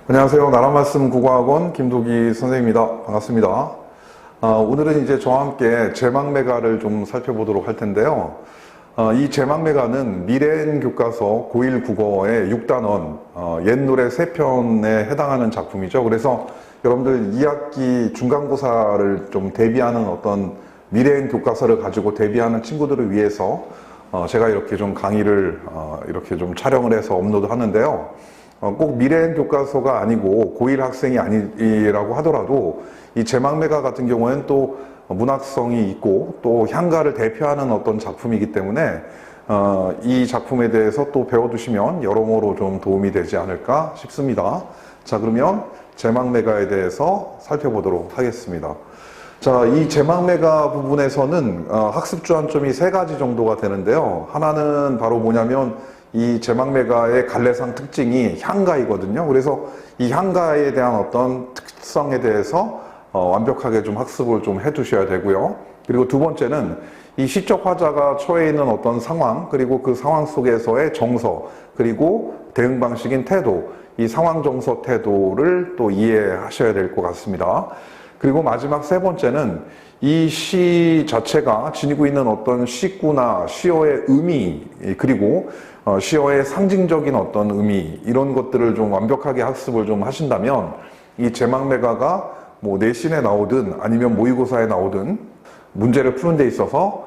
안녕하세요. 나라말씀 국어학원 김도기 선생님입니다. 반갑습니다. 오늘은 이제 저와 함께 제망매가를 좀 살펴보도록 할 텐데요. 이 제망매가는 미래엔 교과서 고1 국어의 6단원 옛노래 3편에 해당하는 작품이죠. 그래서 여러분들 2학기 중간고사를 좀 대비하는 어떤 미래엔 교과서를 가지고 대비하는 친구들을 위해서 제가 이렇게 좀 강의를 이렇게 좀 촬영을 해서 업로드 하는데요. 꼭 미래엔 교과서가 아니고 고1 학생이 아니라고 하더라도 이 제망매가 같은 경우에는 또 문학성이 있고 또 향가를 대표하는 어떤 작품이기 때문에 이 작품에 대해서 또 배워두시면 여러모로 좀 도움이 되지 않을까 싶습니다. 자, 그러면 제망매가에 대해서 살펴보도록 하겠습니다. 자, 이 제망매가 부분에서는 학습 주안점이 3가지 정도가 되는데요. 하나는 바로 뭐냐면 이 제망매가의 갈래상 특징이 향가이거든요. 그래서 이 향가에 대한 어떤 특성에 대해서 완벽하게 좀 학습을 좀 해두셔야 되고요. 그리고 두 번째는 이 시적 화자가 처해 있는 어떤 상황, 그리고 그 상황 속에서의 정서, 그리고 대응 방식인 태도, 이 상황 정서 태도를 또 이해하셔야 될 것 같습니다. 그리고 마지막 3번째는 이 시 자체가 지니고 있는 어떤 시구나 시어의 의미, 그리고 시어의 상징적인 어떤 의미, 이런 것들을 좀 완벽하게 학습을 좀 하신다면 이 제망매가가 뭐 내신에 나오든 아니면 모의고사에 나오든 문제를 푸는 데 있어서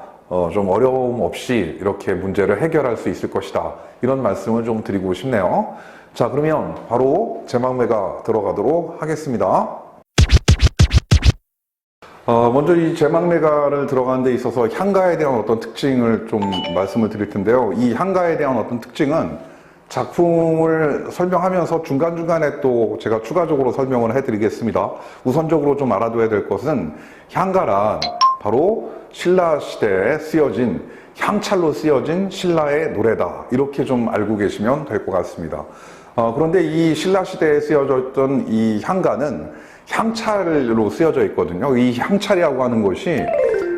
좀 어려움 없이 이렇게 문제를 해결할 수 있을 것이다, 이런 말씀을 좀 드리고 싶네요. 자, 그러면 바로 제망매가 들어가도록 하겠습니다. 먼저 이 제망매가를 들어가는 데 있어서 향가에 대한 어떤 특징을 좀 말씀을 드릴 텐데요. 이 향가에 대한 어떤 특징은 작품을 설명하면서 중간중간에 또 제가 추가적으로 설명을 해드리겠습니다. 우선적으로 좀 알아둬야 될 것은 향가란 바로 신라 시대에 쓰여진, 향찰로 쓰여진 신라의 노래다, 이렇게 좀 알고 계시면 될 것 같습니다. 그런데 이 신라 시대에 쓰여졌던 이 향가는 향찰로 쓰여져 있거든요. 이 향찰이라고 하는 것이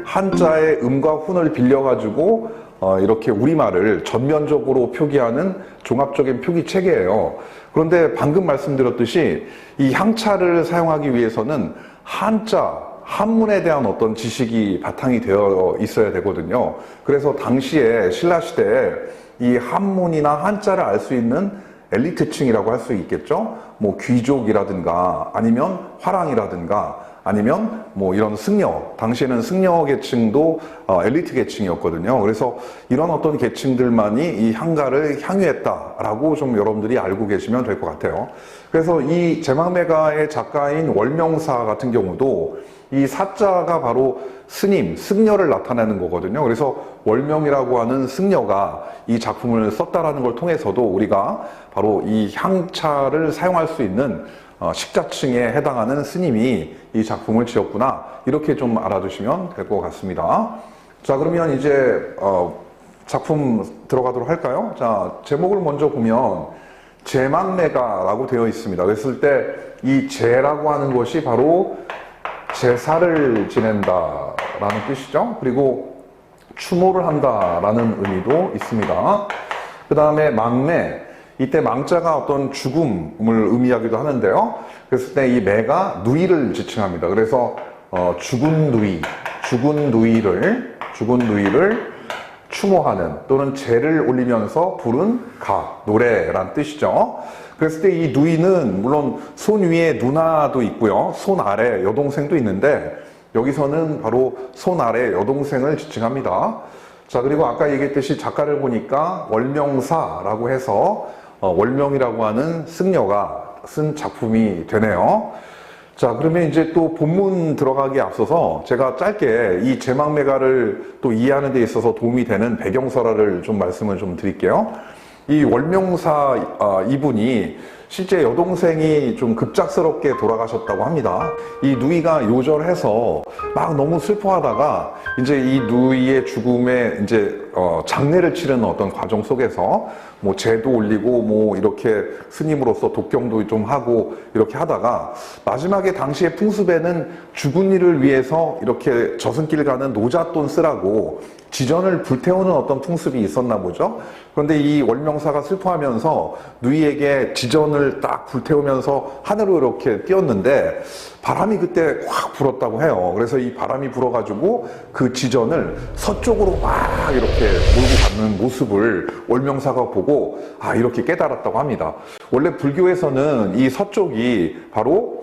한자의 음과 훈을 빌려가지고 이렇게 우리말을 전면적으로 표기하는 종합적인 표기 체계예요. 그런데 방금 말씀드렸듯이 이 향찰을 사용하기 위해서는 한자, 한문에 대한 어떤 지식이 바탕이 되어 있어야 되거든요. 그래서 당시에 신라시대에 이 한문이나 한자를 알 수 있는 엘리트층이라고 할 수 있겠죠. 뭐 귀족이라든가 아니면 화랑이라든가 아니면 뭐 이런 승려, 당시에는 승려 계층도 엘리트 계층이었거든요. 그래서 이런 어떤 계층들만이 이 향가를 향유했다라고 좀 여러분들이 알고 계시면 될 것 같아요. 그래서 이 제망매가의 작가인 월명사 같은 경우도 이 사자가 바로 스님, 승려를 나타내는 거거든요. 그래서 월명이라고 하는 승려가 이 작품을 썼다라는 걸 통해서도 우리가 바로 이 향차를 사용할 수 있는 식자층에 해당하는 스님이 이 작품을 지었구나, 이렇게 좀 알아두시면 될 것 같습니다. 자, 그러면 이제 작품 들어가도록 할까요? 자, 제목을 먼저 보면 제망매가라고 되어 있습니다. 그랬을 때 이 제라고 하는 것이 바로 제사를 지낸다라는 뜻이죠. 그리고 추모를 한다라는 의미도 있습니다. 그 다음에 망매, 이때 망자가 어떤 죽음을 의미하기도 하는데요. 그랬을 때 이 매가 누이를 지칭합니다. 그래서 죽은 누이를 추모하는, 또는 제를 올리면서 부른 가, 노래란 뜻이죠. 그랬을 때 이 누이는 물론 손 위에 누나도 있고요, 손 아래 여동생도 있는데 여기서는 바로 손 아래 여동생을 지칭합니다. 자, 그리고 아까 얘기했듯이 작가를 보니까 월명사라고 해서 월명이라고 하는 승려가 쓴 작품이 되네요. 자, 그러면 이제 또 본문 들어가기에 앞서서 제가 짧게 이 제망매가를 또 이해하는 데 있어서 도움이 되는 배경설화를 좀 말씀을 좀 드릴게요. 이 월명사 이분이 실제 여동생이 좀 급작스럽게 돌아가셨다고 합니다. 이 누이가 요절해서 막 너무 슬퍼하다가 이제 이 누이의 죽음에 이제 장례를 치르는 어떤 과정 속에서 뭐 제도 올리고 뭐 이렇게 스님으로서 독경도 좀 하고 이렇게 하다가 마지막에 당시의 풍습에는 죽은 이를 위해서 이렇게 저승길 가는 노잣돈 쓰라고 지전을 불태우는 어떤 풍습이 있었나 보죠. 그런데 이 월명사가 슬퍼하면서 누이에게 지전을 딱 불태우면서 하늘로 이렇게 띄었는데 바람이 그때 확 불었다고 해요. 그래서 이 바람이 불어가지고 그 지전을 서쪽으로 막 이렇게 몰고 가는 모습을 월명사가 보고 이렇게 깨달았다고 합니다. 원래 불교에서는 이 서쪽이 바로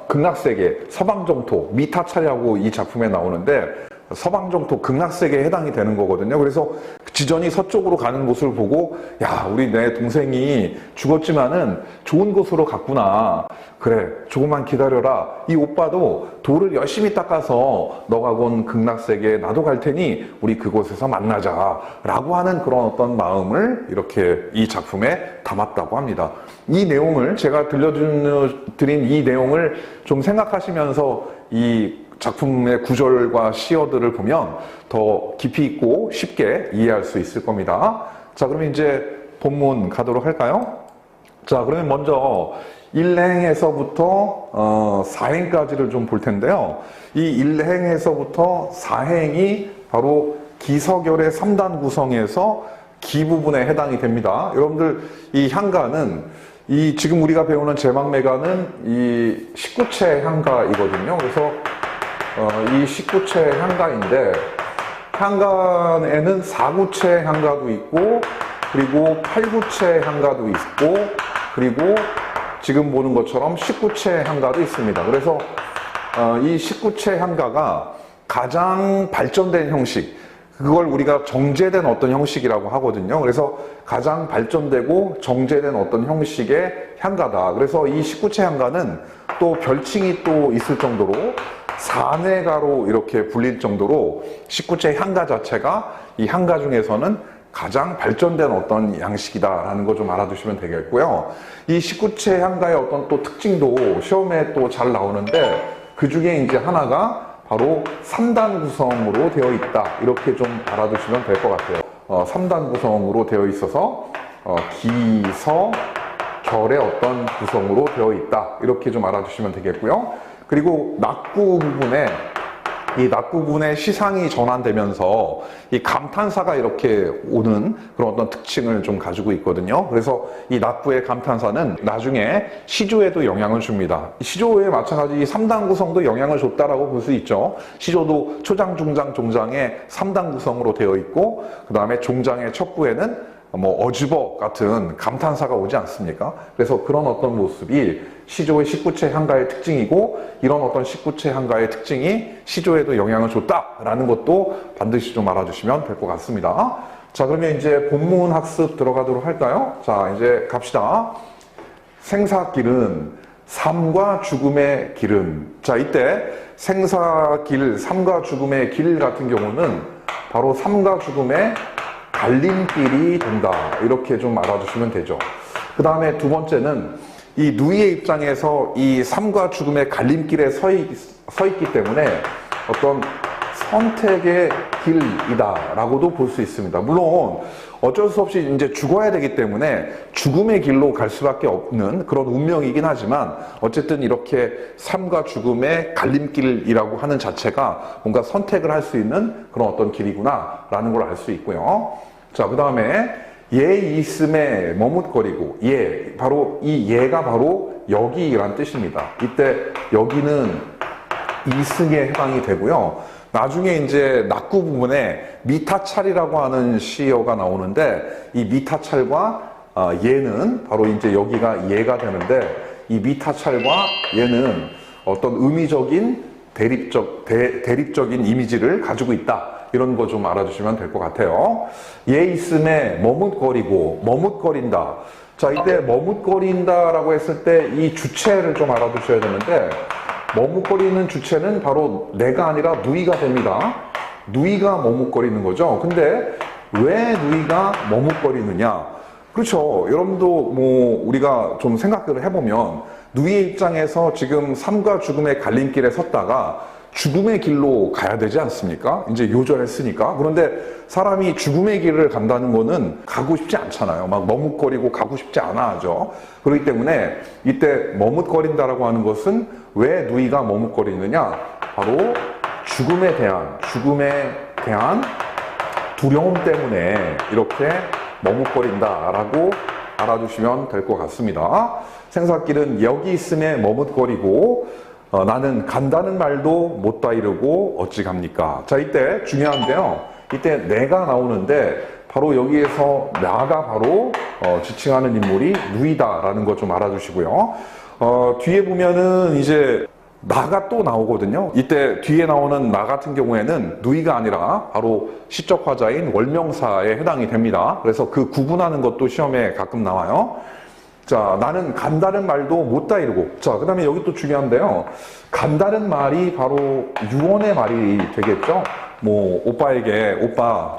극락세계, 서방정토, 미타차라고 이 작품에 나오는데 서방정토 극락세계에 해당이 되는 거거든요. 그래서 지전이 서쪽으로 가는 모습을 보고 야, 우리 내 동생이 죽었지만은 좋은 곳으로 갔구나. 그래, 조금만 기다려라. 이 오빠도 돌을 열심히 닦아서 너가 본 극락세계에 나도 갈 테니 우리 그곳에서 만나자 라고 하는 그런 어떤 마음을 이렇게 이 작품에 담았다고 합니다. 이 내용을 제가 들려드린 이 내용을 좀 생각하시면서 이 작품의 구절과 시어들을 보면 더 깊이 있고 쉽게 이해할 수 있을 겁니다. 자, 그러면 이제 본문 가도록 할까요? 자, 그러면 먼저 1행에서부터 4행까지를 좀 볼 텐데요. 이 1행에서부터 4행이 바로 기서결의 3단 구성에서 기 부분에 해당이 됩니다. 여러분들 이 향가는 이 지금 우리가 배우는 제막매가는 이 19채 향가이거든요. 그래서 이 19채 향가인데 향가에는 4구채 향가도 있고 그리고 8구채 향가도 있고 그리고 지금 보는 것처럼 19채 향가도 있습니다. 그래서 이 19채 향가가 가장 발전된 형식, 그걸 우리가 정제된 어떤 형식이라고 하거든요. 그래서 가장 발전되고 정제된 어떤 형식의 향가다. 그래서 이 19채 향가는 또 별칭이 또 있을 정도로 사내가로 이렇게 불릴 정도로 19채 향가 자체가 이 향가 중에서는 가장 발전된 어떤 양식이다라는 거 좀 알아두시면 되겠고요. 이 19채 향가의 어떤 또 특징도 시험에 또 잘 나오는데 그 중에 이제 하나가 바로 3단 구성으로 되어 있다. 이렇게 좀 알아두시면 될 것 같아요. 3단 구성으로 되어 있어서 기서 결의 어떤 구성으로 되어 있다. 이렇게 좀 알아두시면 되겠고요. 그리고 낙구 부분에 이 낙구 부분에 시상이 전환되면서 이 감탄사가 이렇게 오는 그런 어떤 특징을 좀 가지고 있거든요. 그래서 이 낙구의 감탄사는 나중에 시조에도 영향을 줍니다. 시조에 마찬가지 이 3단 구성도 영향을 줬다라고 볼 수 있죠. 시조도 초장, 중장, 종장의 3단 구성으로 되어 있고 그 다음에 종장의 첫 구에는 뭐 어주버 같은 감탄사가 오지 않습니까? 그래서 그런 어떤 모습이 시조의 19채 향가의 특징이고 이런 어떤 19채 향가의 특징이 시조에도 영향을 줬다라는 것도 반드시 좀 알아주시면 될 것 같습니다. 자, 그러면 이제 본문 학습 들어가도록 할까요? 자, 이제 갑시다. 생사길은 삶과 죽음의 길은, 자, 이때 생사길, 삶과 죽음의 길 같은 경우는 바로 삶과 죽음의 갈림길이 된다. 이렇게 좀 알아두시면 되죠. 그 다음에 두 번째는 이 누이의 입장에서 이 삶과 죽음의 갈림길에 서 있기 때문에 어떤 선택의 길이다 라고도 볼 수 있습니다. 물론 어쩔 수 없이 이제 죽어야 되기 때문에 죽음의 길로 갈 수밖에 없는 그런 운명이긴 하지만 어쨌든 이렇게 삶과 죽음의 갈림길이라고 하는 자체가 뭔가 선택을 할 수 있는 그런 어떤 길이구나 라는 걸 알 수 있고요. 자, 그 다음에 예 있음에 머뭇거리고, 예, 바로 이 예가 바로 여기란 뜻입니다. 이때 여기는 이승에 해당이 되고요. 나중에 이제 낙구 부분에 미타찰이라고 하는 시어가 나오는데 이 미타찰과 예는 바로 이제 여기가 예가 되는데 이 미타찰과 예는 어떤 의미적인 대립적인 이미지를 가지고 있다. 이런 거 좀 알아주시면 될 것 같아요. 예 있음에 머뭇거린다. 자, 이때 머뭇거린다라고 했을 때 이 주체를 좀 알아두셔야 되는데 머뭇거리는 주체는 바로 내가 아니라 누이가 됩니다. 누이가 머뭇거리는 거죠. 근데 왜 누이가 머뭇거리느냐? 그렇죠. 여러분도 뭐 우리가 좀 생각을 해보면 누이의 입장에서 지금 삶과 죽음의 갈림길에 섰다가 죽음의 길로 가야 되지 않습니까? 이제 요절했으니까. 그런데 사람이 죽음의 길을 간다는 거는 가고 싶지 않잖아요. 막 머뭇거리고 가고 싶지 않아 하죠. 그렇기 때문에 이때 머뭇거린다라고 하는 것은 왜 누이가 머뭇거리느냐? 바로 죽음에 대한 두려움 때문에 이렇게 머뭇거린다라고 알아두시면 될 것 같습니다. 생사길은 여기 있음에 머뭇거리고 나는 간다는 말도 못다 이르고 어찌 갑니까? 자, 이때 중요한데요. 이때 내가 나오는데 바로 여기에서 나가 바로 지칭하는 인물이 누이다라는 거 좀 알아두시고요. 뒤에 보면은 이제 나가 또 나오거든요. 이때 뒤에 나오는 나 같은 경우에는 누이가 아니라 바로 시적 화자인 월명사에 해당이 됩니다. 그래서 그 구분하는 것도 시험에 가끔 나와요. 자, 나는 간다는 말도 못다 이르고. 자, 그 다음에 여기 또 중요한데요. 간다는 말이 바로 유언의 말이 되겠죠. 뭐 오빠에게 오빠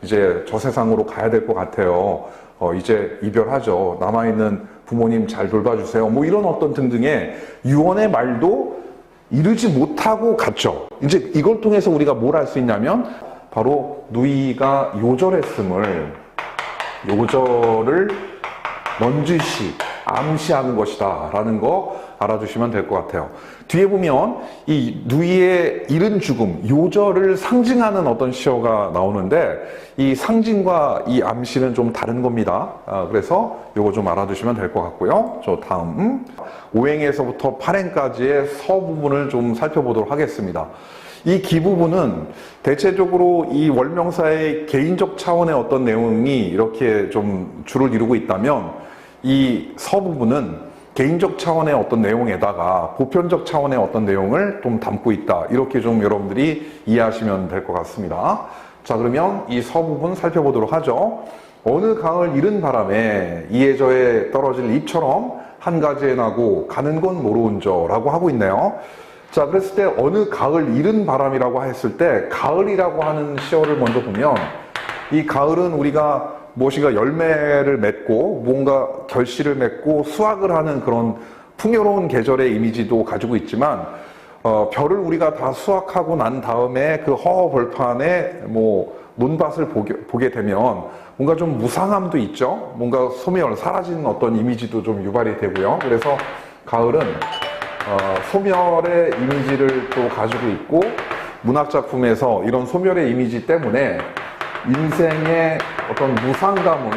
이제 저 세상으로 가야 될 것 같아요. 이제 이별하죠. 남아있는 부모님 잘 돌봐주세요. 뭐 이런 어떤 등등의 유언의 말도 이르지 못하고 갔죠. 이제 이걸 통해서 우리가 뭘 할 수 있냐면 바로 누이가 요절을 넌지시 암시하는 것이다 라는 거 알아두시면 될 것 같아요. 뒤에 보면 이 누이의 이른 죽음, 요절을 상징하는 어떤 시어가 나오는데 이 상징과 이 암시는 좀 다른 겁니다. 그래서 요거 좀 알아두시면 될 것 같고요. 저 다음 오행에서부터 팔행까지의 서 부분을 좀 살펴보도록 하겠습니다. 이 기 부분은 대체적으로 이 월명사의 개인적 차원의 어떤 내용이 이렇게 좀 주를 이루고 있다면 이 서 부분은 개인적 차원의 어떤 내용에다가 보편적 차원의 어떤 내용을 좀 담고 있다. 이렇게 좀 여러분들이 이해하시면 될 것 같습니다. 자, 그러면 이 서 부분 살펴보도록 하죠. 어느 가을 이른 바람에 이해저에 떨어질 잎처럼 한 가지에 나고 가는 건 모르운저라고 하고 있네요. 자, 그랬을 때 어느 가을 이른 바람이라고 했을 때 가을이라고 하는 시어를 먼저 보면 이 가을은 우리가 무엇인가 열매를 맺고 뭔가 결실을 맺고 수확을 하는 그런 풍요로운 계절의 이미지도 가지고 있지만 별을 우리가 다 수확하고 난 다음에 그 허허벌판에 뭐 논밭을 보게 되면 뭔가 좀 무상함도 있죠. 뭔가 소멸, 사라지는 어떤 이미지도 좀 유발이 되고요. 그래서 가을은 소멸의 이미지를 또 가지고 있고 문학작품에서 이런 소멸의 이미지 때문에 인생의 어떤 무상감을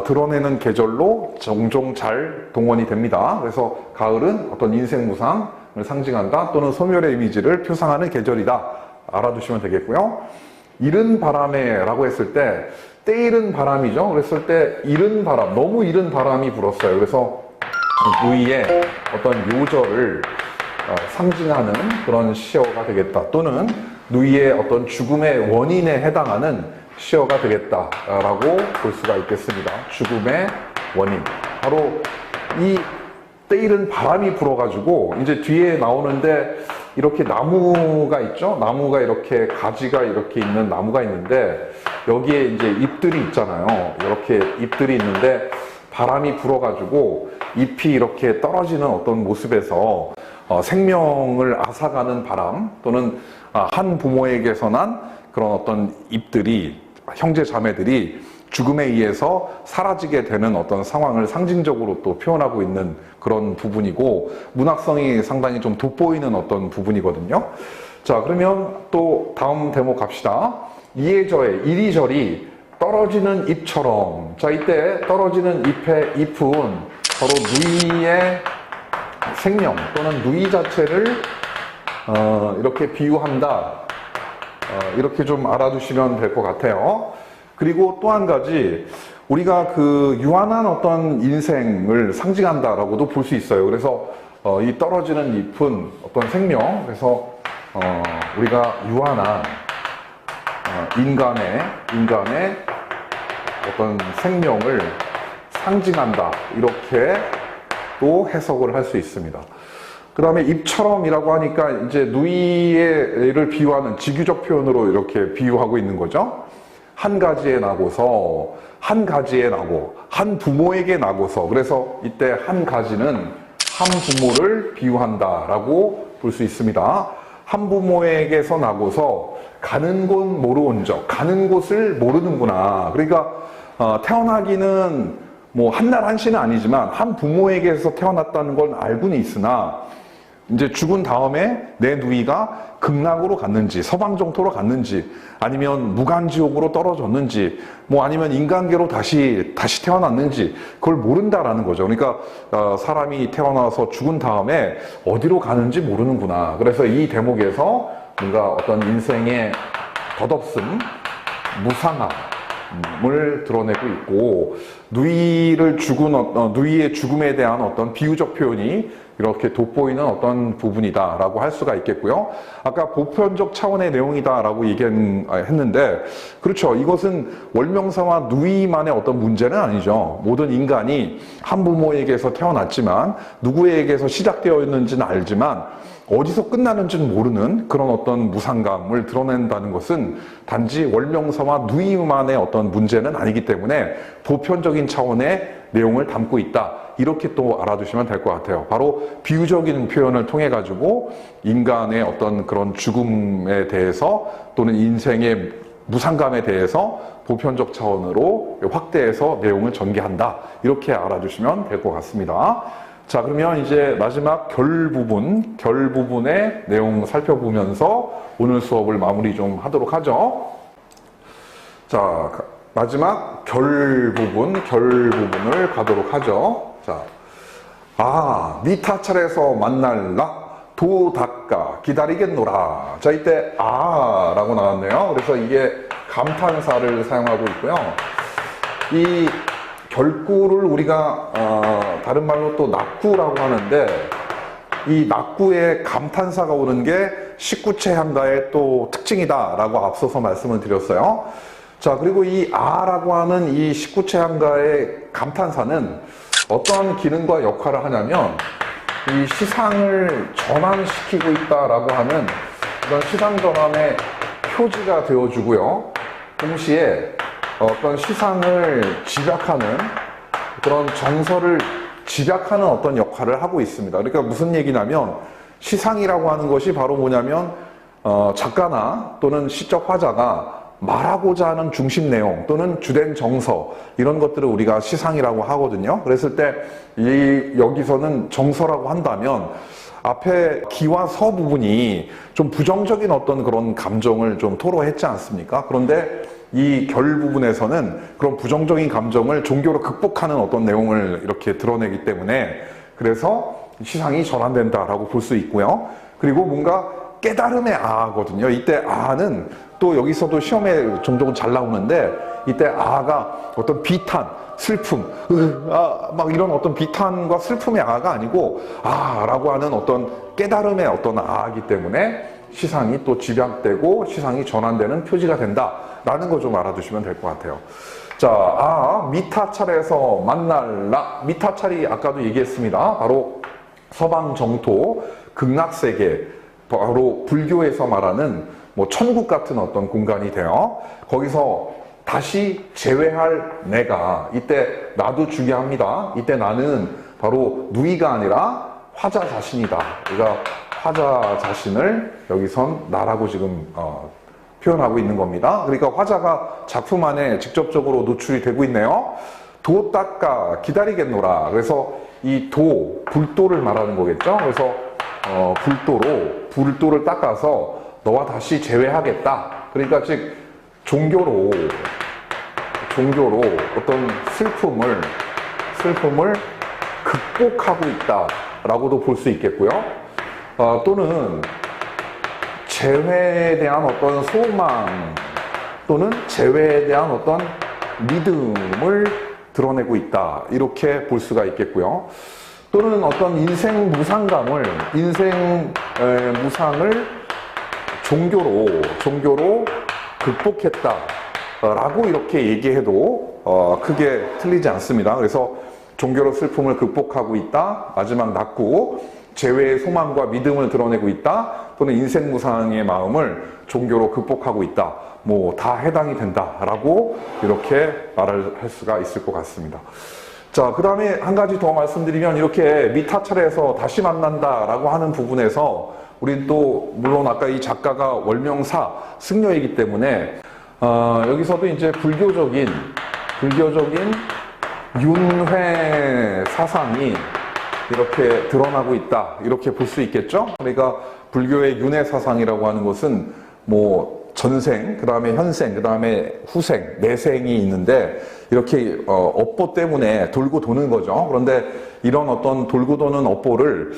드러내는 계절로 종종 잘 동원이 됩니다. 그래서 가을은 어떤 인생 무상을 상징한다 또는 소멸의 이미지를 표상하는 계절이다. 알아두시면 되겠고요. 이른 바람에 라고 했을 때 때이른 바람이죠. 그랬을 때 이른 바람, 너무 이른 바람이 불었어요. 그래서 누이의 어떤 요절을 상징하는 그런 시어가 되겠다. 또는 누이의 어떤 죽음의 원인에 해당하는 시어가 되겠다라고 볼 수가 있겠습니다. 죽음의 원인. 바로 이 때이른 바람이 불어가지고 이제 뒤에 나오는데 이렇게 나무가 있죠? 나무가 이렇게 가지가 이렇게 있는 나무가 있는데 여기에 이제 잎들이 있잖아요. 이렇게 잎들이 있는데 바람이 불어가지고 잎이 이렇게 떨어지는 어떤 모습에서 생명을 앗아가는 바람 또는 한 부모에게서 난 그런 어떤 잎들이 형제 자매들이 죽음에 의해서 사라지게 되는 어떤 상황을 상징적으로 또 표현하고 있는 그런 부분이고 문학성이 상당히 좀 돋보이는 어떤 부분이거든요. 자, 그러면 또 다음 대목 갑시다. 이해저에 이리저리 떨어지는 잎처럼. 자, 이때 떨어지는 잎은 바로 누이의 생명 또는 누이 자체를 이렇게 비유한다. 이렇게 좀 알아두시면 될 것 같아요. 그리고 또 한 가지 우리가 그 유한한 어떤 인생을 상징한다라고도 볼 수 있어요. 그래서 이 떨어지는 잎은 어떤 생명, 그래서 우리가 유한한 인간의 어떤 생명을 상징한다. 이렇게 또 해석을 할 수 있습니다. 그 다음에 잎처럼이라고 하니까 이제 누이를 비유하는 지규적 표현으로 이렇게 비유하고 있는 거죠. 한 가지에 나고서, 한 가지에 나고, 한 부모에게 나고서. 그래서 이때 한 가지는 한 부모를 비유한다라고 볼 수 있습니다. 한 부모에게서 나고서 가는 곳 모르온적, 가는 곳을 모르는구나. 그러니까 태어나기는 뭐 한 날 한시는 아니지만 한 부모에게서 태어났다는 건 알고는 있으나 이제 죽은 다음에 내 누이가 극락으로 갔는지, 서방정토로 갔는지, 아니면 무간지옥으로 떨어졌는지, 뭐 아니면 인간계로 다시 태어났는지, 그걸 모른다라는 거죠. 그러니까 사람이 태어나서 죽은 다음에 어디로 가는지 모르는구나. 그래서 이 대목에서 뭔가 어떤 인생의 덧없음, 무상함을 드러내고 있고, 누이의 죽음에 대한 어떤 비유적 표현이 이렇게 돋보이는 어떤 부분이다라고 할 수가 있겠고요. 아까 보편적 차원의 내용이다라고 얘기했는데, 그렇죠. 이것은 월명사와 누이만의 어떤 문제는 아니죠. 모든 인간이 한 부모에게서 태어났지만 누구에게서 시작되어 있는지는 알지만 어디서 끝나는지는 모르는 그런 어떤 무상감을 드러낸다는 것은 단지 월명사와 누이만의 어떤 문제는 아니기 때문에 보편적인 차원의 내용을 담고 있다. 이렇게 또 알아두시면 될 것 같아요. 바로 비유적인 표현을 통해 가지고 인간의 어떤 그런 죽음에 대해서 또는 인생의 무상감에 대해서 보편적 차원으로 확대해서 내용을 전개한다. 이렇게 알아두시면 될 것 같습니다. 자, 그러면 이제 마지막 결 부분의 내용 살펴보면서 오늘 수업을 마무리 좀 하도록 하죠. 자, 마지막 결 부분을 가도록 하죠. 자, 미타 차례에서 만날라 도 닦아 기다리겠노라. 자, 이때 라고 나왔네요. 그래서 이게 감탄사를 사용하고 있고요. 이 결구를 우리가 다른 말로 또 낙구라고 하는데, 이 낙구에 감탄사가 오는 게 십구체 향가의 또 특징이다라고 앞서서 말씀을 드렸어요. 자, 그리고 이 라고 하는 이 십구체 향가의 감탄사는 어떤 기능과 역할을 하냐면, 이 시상을 전환시키고 있다라고 하는 이런 시상 전환의 표지가 되어주고요. 동시에 어떤 시상을 집약하는 그런 정서를 집약하는 어떤 역할을 하고 있습니다. 그러니까 무슨 얘기냐면, 시상이라고 하는 것이 바로 뭐냐면 작가나 또는 시적 화자가 말하고자 하는 중심 내용 또는 주된 정서, 이런 것들을 우리가 시상이라고 하거든요. 그랬을 때 여기서는 정서라고 한다면 앞에 기와 서 부분이 좀 부정적인 어떤 그런 감정을 좀 토로했지 않습니까? 그런데 이 결 부분에서는 그런 부정적인 감정을 종교로 극복하는 어떤 내용을 이렇게 드러내기 때문에, 그래서 시상이 전환된다라고 볼 수 있고요. 그리고 뭔가 깨달음의 아거든요. 이때 아는 또 여기서도 시험에 종종 잘 나오는데, 이때 아가 어떤 비탄, 슬픔, 막 이런 어떤 비탄과 슬픔의 아가 아니고 라고 하는 어떤 깨달음의 어떤 아이기 때문에 시상이 또 집약되고 시상이 전환되는 표지가 된다라는 거 좀 알아두시면 될 것 같아요. 자, 미타 차례에서 만날라. 미타 차례 아까도 얘기했습니다. 바로 서방 정토, 극락세계, 바로 불교에서 말하는 뭐 천국 같은 어떤 공간이 돼요. 거기서 다시 재회할 내가, 이때 나도 중요합니다. 이때 나는 바로 누이가 아니라 화자 자신이다. 그러니까 화자 자신을 여기선 나라고 지금 표현하고 있는 겁니다. 그러니까 화자가 작품 안에 직접적으로 노출이 되고 있네요. 도 닦아 기다리겠노라. 그래서 이 도, 불도를 말하는 거겠죠. 그래서 불도를 닦아서 너와 다시 재회하겠다. 그러니까 즉 종교로 어떤 슬픔을 극복하고 있다라고도 볼 수 있겠고요. 또는 재회에 대한 어떤 소망 또는 재회에 대한 어떤 믿음을 드러내고 있다. 이렇게 볼 수가 있겠고요. 또는 어떤 인생 무상감을, 무상을 종교로 극복했다라고 이렇게 얘기해도 크게 틀리지 않습니다. 그래서 종교로 슬픔을 극복하고 있다. 마지막 낙구, 재회의 소망과 믿음을 드러내고 있다. 또는 인생 무상의 마음을 종교로 극복하고 있다. 뭐 다 해당이 된다라고 이렇게 말을 할 수가 있을 것 같습니다. 자, 그 다음에 한 가지 더 말씀드리면, 이렇게 미타 차례에서 다시 만난다라고 하는 부분에서 우린 또 물론 아까 이 작가가 월명사 승려이기 때문에 여기서도 이제 불교적인 윤회 사상이 이렇게 드러나고 있다. 이렇게 볼 수 있겠죠? 그러니까 불교의 윤회 사상이라고 하는 것은 뭐 전생, 그 다음에 현생, 그 다음에 후생, 내생이 있는데 이렇게 업보 때문에 돌고 도는 거죠. 그런데 이런 어떤 돌고 도는 업보를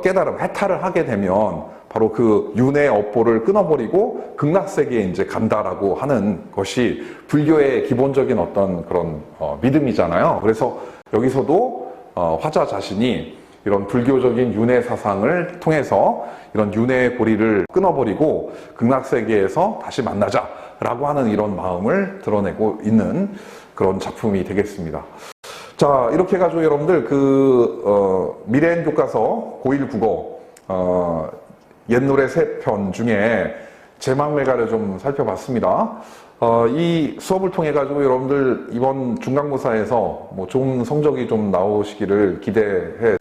깨달음, 해탈을 하게 되면 바로 그 윤회 업보를 끊어버리고 극락세계에 이제 간다라고 하는 것이 불교의 기본적인 어떤 그런 믿음이잖아요. 그래서 여기서도 화자 자신이 이런 불교적인 윤회 사상을 통해서 이런 윤회의 고리를 끊어버리고 극락세계에서 다시 만나자라고 하는 이런 마음을 드러내고 있는 그런 작품이 되겠습니다. 자, 이렇게 해가지고 여러분들 미래엔 교과서 고1 국어 옛노래 3편 중에 제망매가를 좀 살펴봤습니다. 이 수업을 통해 가지고 여러분들 이번 중간고사에서 뭐 좋은 성적이 좀 나오시기를 기대해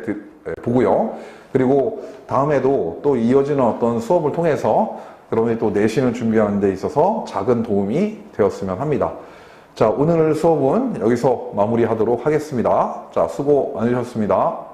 보고요. 그리고 다음에도 또 이어지는 어떤 수업을 통해서 여러분이 또 내신을 준비하는 데 있어서 작은 도움이 되었으면 합니다. 자, 오늘 수업은 여기서 마무리하도록 하겠습니다. 자, 수고 많으셨습니다.